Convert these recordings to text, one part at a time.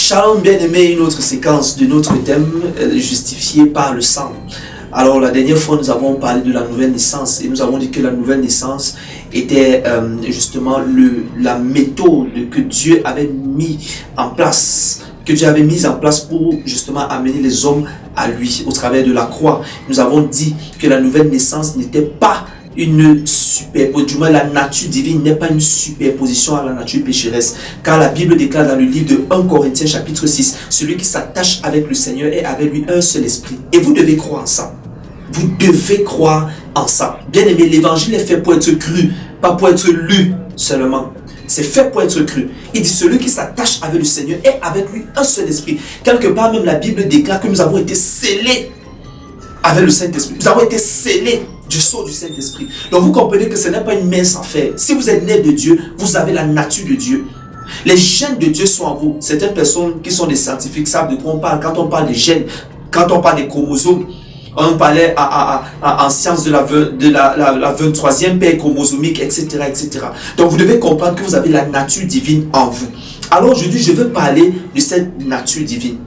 Shalom bien-aimé, une autre séquence de notre thème justifié par le sang. Alors la dernière fois nous avons parlé de la nouvelle naissance et nous avons dit que la nouvelle naissance était justement la méthode que Dieu avait mis en place. Que Dieu avait mise en place pour justement amener les hommes à lui au travers de la croix. Nous avons dit que la nouvelle naissance n'était pas une superposition, du moins la nature divine n'est pas une superposition à la nature pécheresse, car la Bible déclare dans le livre de 1 Corinthiens chapitre 6, celui qui s'attache avec le Seigneur est avec lui un seul esprit. Et vous devez croire en ça. Vous devez croire en ça. Bien aimé, l'évangile est fait pour être cru, pas pour être lu seulement. C'est fait pour être cru. Il dit celui qui s'attache avec le Seigneur est avec lui un seul esprit. Quelque part même la Bible déclare que nous avons été scellés avec le Saint-Esprit. Nous avons été scellés du sceau du Saint-Esprit. Donc vous comprenez que ce n'est pas une mince affaire. Si vous êtes né de Dieu, vous avez la nature de Dieu. Les gènes de Dieu sont en vous. Certaines personnes qui sont des scientifiques savent de quoi on parle. Quand on parle des gènes, quand on parle des chromosomes, on parlait en sciences de la 23e paire chromosomique, etc., etc. Donc vous devez comprendre que vous avez la nature divine en vous. Alors aujourd'hui, je veux parler de cette nature divine.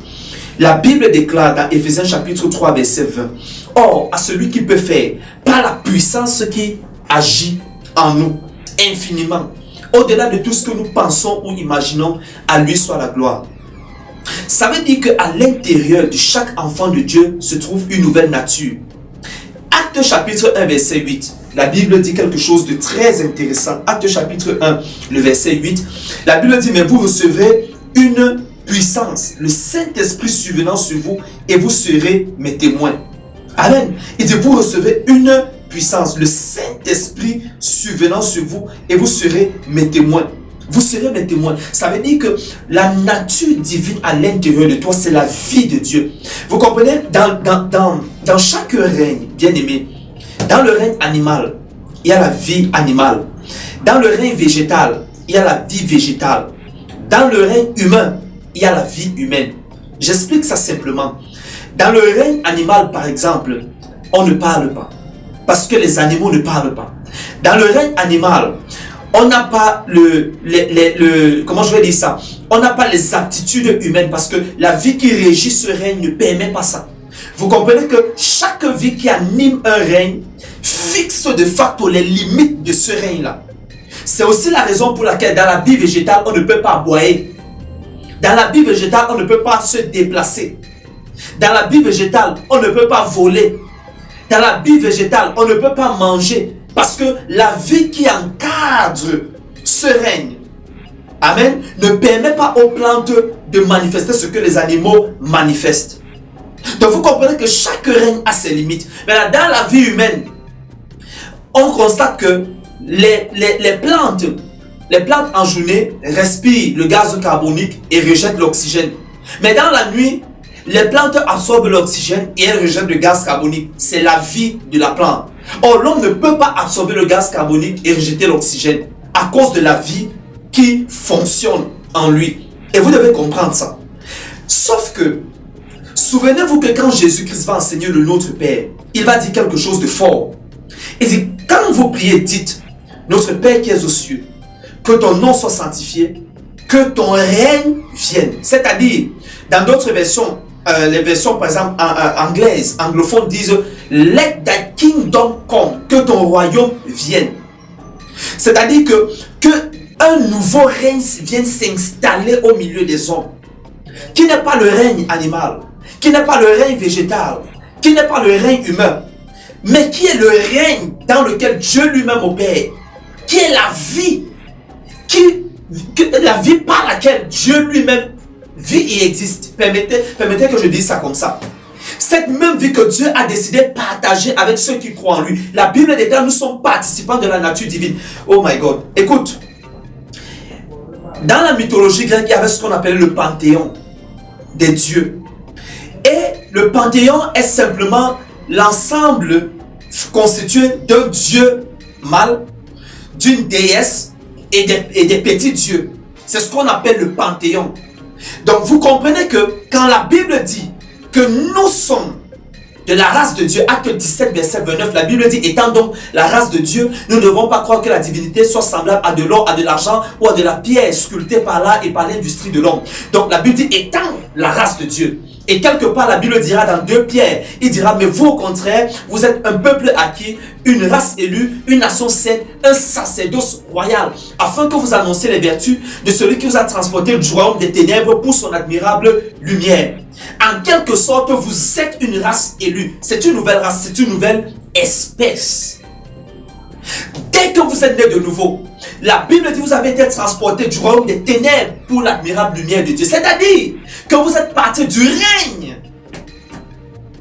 La Bible déclare dans Éphésiens chapitre 3, verset 20. Or, à celui qui peut faire, par la puissance qui agit en nous, infiniment, au-delà de tout ce que nous pensons ou imaginons, à lui soit la gloire. Ça veut dire qu'à l'intérieur de chaque enfant de Dieu se trouve une nouvelle nature. Acte chapitre 1, verset 8. La Bible dit quelque chose de très intéressant. Acte chapitre 1, le verset 8. La Bible dit, mais vous recevrez une puissance, le Saint-Esprit survenant sur vous, et vous serez mes témoins. Amen. Il dit, vous recevez une puissance, le Saint-Esprit survenant sur vous, et vous serez mes témoins. Vous serez mes témoins. Ça veut dire que la nature divine à l'intérieur de toi, c'est la vie de Dieu. Vous comprenez? Dans chaque règne, bien aimé, dans le règne animal, il y a la vie animale. Dans le règne végétal, il y a la vie végétale. Dans le règne humain, il y a la vie humaine. J'explique ça simplement. Dans le règne animal, par exemple, on ne parle pas. Parce que les animaux ne parlent pas. Dans le règne animal, on n'a pas comment je vais dire ça? On n'a pas les aptitudes humaines parce que la vie qui régit ce règne ne permet pas ça. Vous comprenez que chaque vie qui anime un règne fixe de facto les limites de ce règne-là. C'est aussi la raison pour laquelle dans la vie végétale, on ne peut pas aboyer. Dans la vie végétale, on ne peut pas se déplacer. Dans la vie végétale, on ne peut pas voler. Dans la vie végétale, on ne peut pas manger. Parce que la vie qui encadre ce règne, amen, ne permet pas aux plantes de manifester ce que les animaux manifestent. Donc vous comprenez que chaque règne a ses limites. Maintenant, dans la vie humaine, on constate que les plantes en journée respirent le gaz carbonique et rejettent l'oxygène. Mais dans la nuit, les plantes absorbent l'oxygène et elles rejettent le gaz carbonique. C'est la vie de la plante. Or, l'homme ne peut pas absorber le gaz carbonique et rejeter l'oxygène à cause de la vie qui fonctionne en lui. Et vous devez comprendre ça. Sauf que, souvenez-vous que quand Jésus-Christ va enseigner le Notre Père, il va dire quelque chose de fort. Il dit, quand vous priez, dites, Notre Père qui es aux cieux, que ton nom soit sanctifié, que ton règne vienne. C'est-à-dire, dans d'autres versions, les versions par exemple anglaises, anglophones disent let thy kingdom come, que ton royaume vienne. C'est-à-dire que un nouveau règne vienne s'installer au milieu des hommes, qui n'est pas le règne animal, qui n'est pas le règne végétal, qui n'est pas le règne humain, mais qui est le règne dans lequel Dieu lui-même opère, qui est la vie, la vie par laquelle Dieu lui-même vit et existe. Permettez que je dise ça comme ça. Cette même vie que Dieu a décidé de partager avec ceux qui croient en lui. La Bible déclare, nous sommes participants de la nature divine. Oh my God. Écoute, dans la mythologie grecque, il y avait ce qu'on appelait le panthéon des dieux. Et le panthéon est simplement l'ensemble constitué d'un dieu mâle, d'une déesse et des petits dieux. C'est ce qu'on appelle le panthéon. Donc vous comprenez que quand la Bible dit que nous sommes de la race de Dieu. Acte 17, verset 29, la Bible dit, étant donc la race de Dieu, nous ne devons pas croire que la divinité soit semblable à de l'or, à de l'argent ou à de la pierre sculptée par l'art et par l'industrie de l'homme. Donc la Bible dit, étant la race de Dieu. Et quelque part, la Bible dira dans 2 Pierre, il dira, mais vous au contraire, vous êtes un peuple acquis, une race élue, une nation sainte, un sacerdoce royal, afin que vous annonciez les vertus de celui qui vous a transporté du royaume des ténèbres pour son admirable lumière. En quelque sorte, vous êtes une race élue. C'est une nouvelle race, c'est une nouvelle espèce. Dès que vous êtes né de nouveau, la Bible dit que vous avez été transporté du royaume des ténèbres pour l'admirable lumière de Dieu. C'est-à-dire que vous êtes parti du règne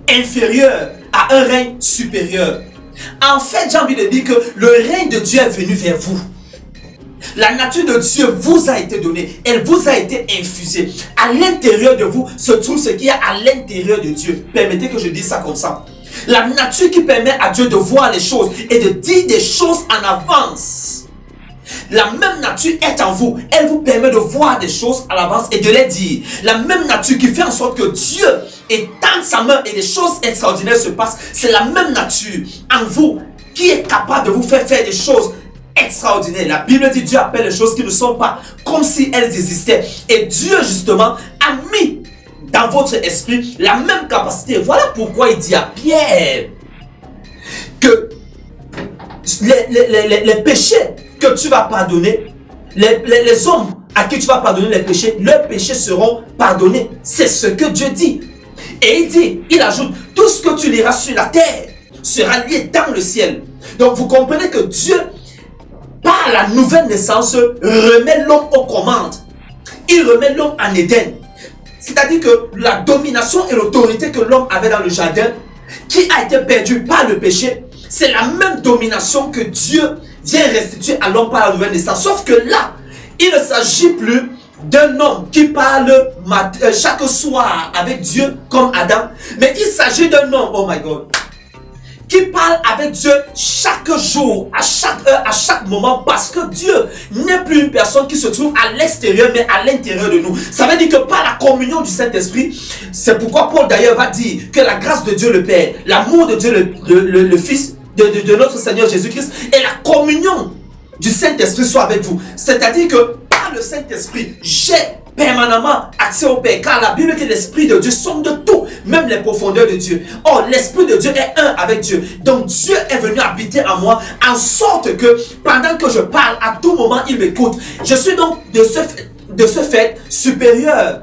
inférieur à un règne supérieur. En fait, j'ai envie de dire que le règne de Dieu est venu vers vous. La nature de Dieu vous a été donnée, elle vous a été infusée. À l'intérieur de vous se trouve ce qu'il y a à l'intérieur de Dieu. Permettez que je dise ça comme ça. La nature qui permet à Dieu de voir les choses et de dire des choses en avance. La même nature est en vous. Elle vous permet de voir des choses à l'avance et de les dire. La même nature qui fait en sorte que Dieu étende sa main et des choses extraordinaires se passent. C'est la même nature en vous qui est capable de vous faire faire des choses extraordinaires. La Bible dit Dieu appelle les choses qui ne sont pas comme si elles existaient. Et Dieu justement a mis dans votre esprit la même capacité. Voilà pourquoi il dit à Pierre que les péchés que tu vas pardonner, les hommes à qui tu vas pardonner les péchés, leurs péchés seront pardonnés. C'est ce que Dieu dit. Et il dit, il ajoute, tout ce que tu liras sur la terre sera lié dans le ciel. Donc vous comprenez que Dieu, par la nouvelle naissance, remet l'homme aux commandes. Il remet l'homme en Éden. C'est-à-dire que la domination et l'autorité que l'homme avait dans le jardin, qui a été perdue par le péché, c'est la même domination que Dieu vient restituer à l'homme par la nouvelle naissance. Sauf que là, il ne s'agit plus d'un homme qui parle chaque soir avec Dieu comme Adam, mais il s'agit d'un homme, oh my God, qui parle avec Dieu chaque jour, à chaque heure, à chaque moment, parce que Dieu n'est plus une personne qui se trouve à l'extérieur, mais à l'intérieur de nous. Ça veut dire que par la communion du Saint-Esprit, c'est pourquoi Paul d'ailleurs va dire que la grâce de Dieu le Père, l'amour de Dieu le Fils, de notre Seigneur Jésus-Christ et la communion du Saint-Esprit soit avec vous. C'est-à-dire que par le Saint-Esprit, j'ai permanemment accès au Père, car la Bible dit l'Esprit de Dieu sonde de tout, même les profondeurs de Dieu. Or, l'Esprit de Dieu est un avec Dieu. Donc, Dieu est venu habiter en moi, en sorte que pendant que je parle, à tout moment, il m'écoute. Je suis donc de ce fait supérieur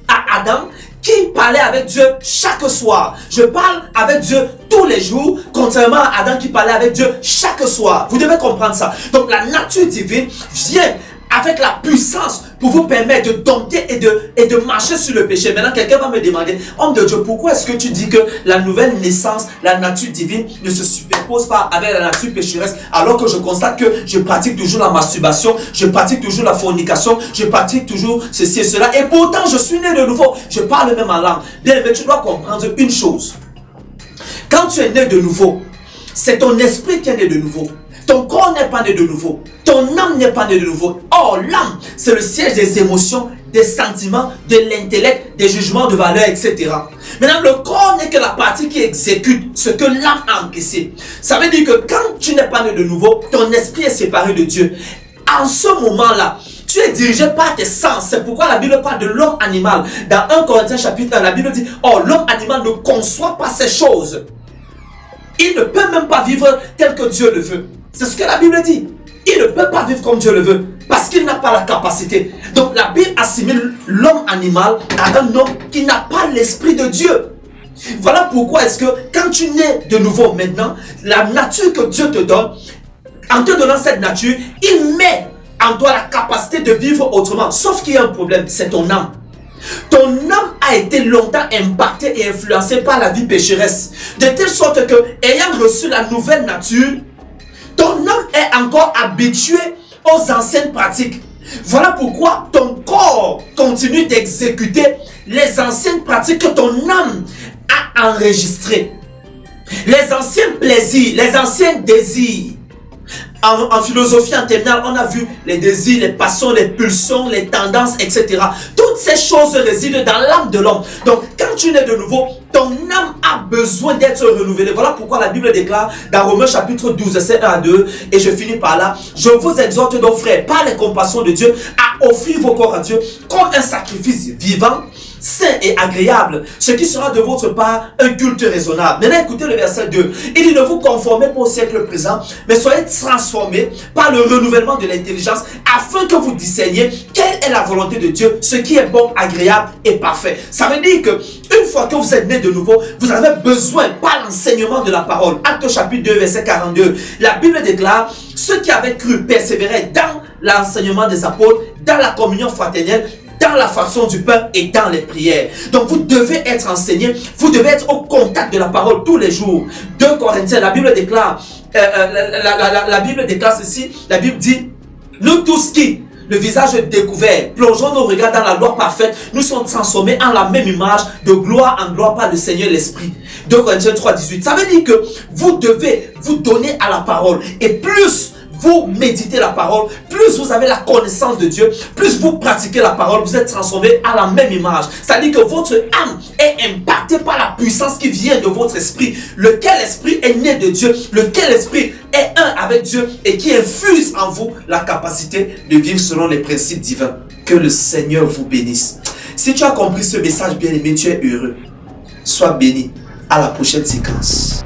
à Adam, qui parlait avec Dieu chaque soir. Je parle avec Dieu tous les jours, contrairement à Adam qui parlait avec Dieu chaque soir. Vous devez comprendre ça. Donc la nature divine vient avec la puissance pour vous permettre de dompter et de marcher sur le péché. Maintenant, quelqu'un va me demander, homme de Dieu, pourquoi est-ce que tu dis que la nouvelle naissance, la nature divine ne se superpose pas avec la nature pécheresse, alors que je constate que je pratique toujours la masturbation, je pratique toujours la fornication, je pratique toujours ceci et cela, et pourtant je suis né de nouveau, je parle même en langue. Bien, mais tu dois comprendre une chose. Quand tu es né de nouveau, c'est ton esprit qui est né de nouveau. Ton corps n'est pas né de nouveau. Ton âme n'est pas née de nouveau. Or, l'âme, c'est le siège des émotions, des sentiments, de l'intellect, des jugements de valeur, etc. Maintenant, le corps n'est que la partie qui exécute ce que l'âme a encaissé. Ça veut dire que quand tu n'es pas né de nouveau, ton esprit est séparé de Dieu. En ce moment-là, tu es dirigé par tes sens. C'est pourquoi la Bible parle de l'homme animal. Dans 1 Corinthiens chapitre 1, la Bible dit, oh, l'homme animal ne conçoit pas ces choses. Il ne peut même pas vivre tel que Dieu le veut. C'est ce que la Bible dit. Il ne peut pas vivre comme Dieu le veut parce qu'il n'a pas la capacité. Donc la Bible assimile l'homme animal à un homme qui n'a pas l'esprit de Dieu. Voilà pourquoi est-ce que quand tu nais de nouveau maintenant, la nature que Dieu te donne, en te donnant cette nature, il met en toi la capacité de vivre autrement. Sauf qu'il y a un problème, c'est ton âme. Ton âme a été longtemps impactée et influencée par la vie pécheresse. De telle sorte que, ayant reçu la nouvelle nature, ton âme est encore habitué aux anciennes pratiques. Voilà pourquoi ton corps continue d'exécuter les anciennes pratiques que ton âme a enregistrées. Les anciens plaisirs, les anciens désirs. En philosophie, en terminale, on a vu les désirs, les passions, les pulsions, les tendances, etc. Toutes ces choses résident dans l'âme de l'homme. Donc, quand tu nais de nouveau, ton âme a besoin d'être renouvelée. Voilà pourquoi la Bible déclare dans Romains chapitre 12, verset 1 à 2, et je finis par là, je vous exhorte donc, frères, par les compassions de Dieu, à offrir vos corps à Dieu comme un sacrifice vivant, saint et agréable, ce qui sera de votre part un culte raisonnable. Maintenant, écoutez le verset 2. Il dit, ne vous conformez pas au siècle présent, mais soyez transformés par le renouvellement de l'intelligence, afin que vous discerniez quelle est la volonté de Dieu, ce qui est bon, agréable et parfait. Ça veut dire que une fois que vous êtes né de nouveau, vous avez besoin, par l'enseignement de la parole. Acte chapitre 2, verset 42. La Bible déclare, ceux qui avaient cru persévéraient dans l'enseignement des apôtres, dans la communion fraternelle, dans la façon du pain et dans les prières. Donc vous devez être enseigné, vous devez être au contact de la parole tous les jours. 2 Corinthiens, la Bible déclare, la Bible déclare ceci, la Bible dit, nous tous qui, le visage découvert, plongeons nos regards dans la loi parfaite, nous sommes transformés en la même image, de gloire en gloire par le Seigneur l'Esprit. 2 Corinthiens 3, 18. Ça veut dire que vous devez vous donner à la parole. Et plus vous méditez la parole, plus vous avez la connaissance de Dieu, plus vous pratiquez la parole, vous êtes transformé à la même image. C'est-à-dire que votre âme est impactée par la puissance qui vient de votre esprit. Lequel esprit est né de Dieu, lequel esprit est un avec Dieu et qui infuse en vous la capacité de vivre selon les principes divins. Que le Seigneur vous bénisse. Si tu as compris ce message, bien-aimé, tu es heureux. Sois béni. À la prochaine séquence.